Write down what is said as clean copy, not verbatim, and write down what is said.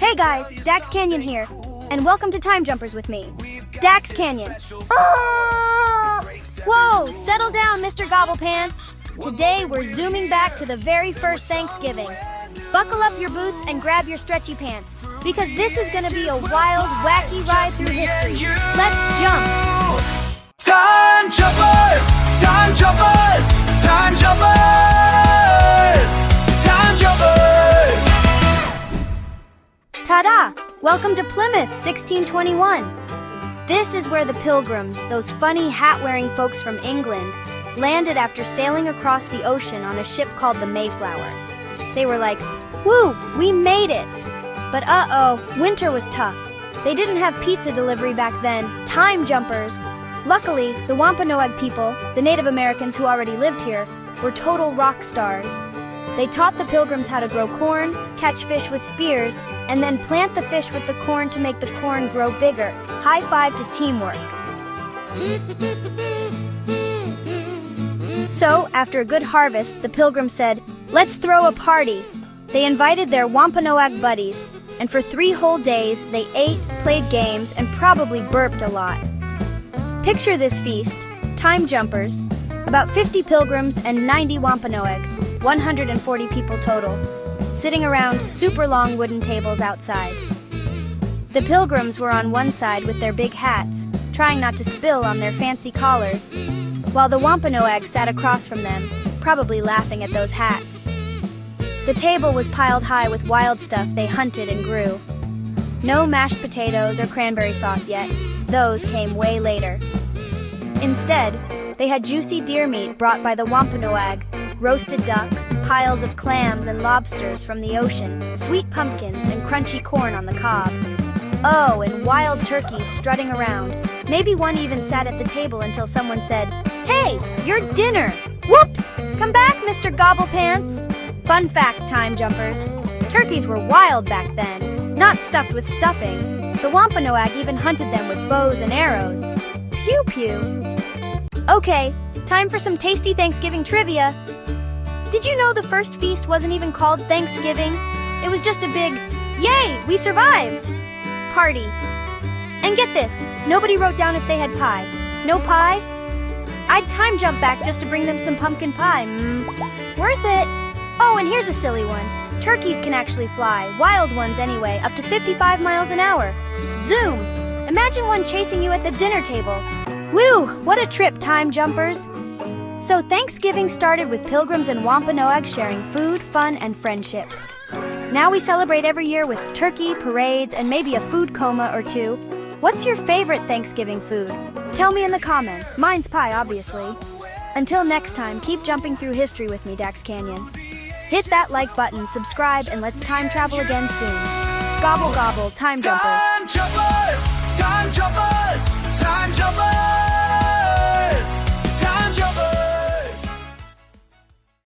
Hey guys, Dax Canyon here, and welcome to Time Jumpers with me, Dax Canyon. Whoa, settle down, Mr. Gobblepants. Today we're zooming back to the very first Thanksgiving. Buckle up your boots and grab your stretchy pants, because this is gonna be a wild, wacky ride through history. Let's jump! Time Jumpers! Time Jumpers! Time Jumpers! Time Jumpers! Ta-da! Welcome to Plymouth, 1621. This is where the Pilgrims, those funny hat-wearing folks from England, landed after sailing across the ocean on a ship called the Mayflower. They were like, "Woo, we made it!" But winter was tough. They didn't have pizza delivery back then. Time jumpers! Luckily, the Wampanoag people, the Native Americans who already lived here, were total rock stars. They taught the Pilgrims how to grow corn, catch fish with spears, and then plant the fish with the corn to make the corn grow bigger. High five to teamwork. So, after a good harvest, the Pilgrims said, "Let's throw a party." They invited their Wampanoag buddies, and for 3 whole days, they ate, played games, and probably burped a lot. Picture this feast, time jumpers, about 50 Pilgrims and 90 Wampanoag, 140 people total, sitting around super long wooden tables outside. The Pilgrims were on one side with their big hats, trying not to spill on their fancy collars, while the Wampanoag sat across from them, probably laughing at those hats. The table was piled high with wild stuff they hunted and grew. No mashed potatoes or cranberry sauce yet. Those came way later. Instead, they had juicy deer meat brought by the Wampanoag, roasted ducks, piles of clams and lobsters from the ocean, sweet pumpkins, and crunchy corn on the cob. Oh, and wild turkeys strutting around. Maybe one even sat at the table until someone said, "Hey, your dinner! Whoops! Come back, Mr. Gobblepants!" Fun fact, time jumpers. Turkeys were wild back then, not stuffed with stuffing. The Wampanoag even hunted them with bows and arrows. Pew pew. Okay, time for some tasty Thanksgiving trivia. Did you know the first feast wasn't even called Thanksgiving? It was just a big, "Yay, we survived!" party. And get this, nobody wrote down if they had pie. No pie? I'd time jump back just to bring them some pumpkin pie. Worth it. Oh, and here's a silly one. Turkeys can actually fly, wild ones anyway, up to 55 miles an hour. Zoom! Imagine one chasing you at the dinner table. Woo! What a trip, time jumpers! So Thanksgiving started with Pilgrims and Wampanoag sharing food, fun, and friendship. Now we celebrate every year with turkey, parades, and maybe a food coma or two. What's your favorite Thanksgiving food? Tell me in the comments. Mine's pie, obviously. Until next time, keep jumping through history with me, Dax Canyon. Hit that like button, subscribe, and let's time travel again soon. Gobble gobble, time jumpers. Time Jumpers! Time Jumpers!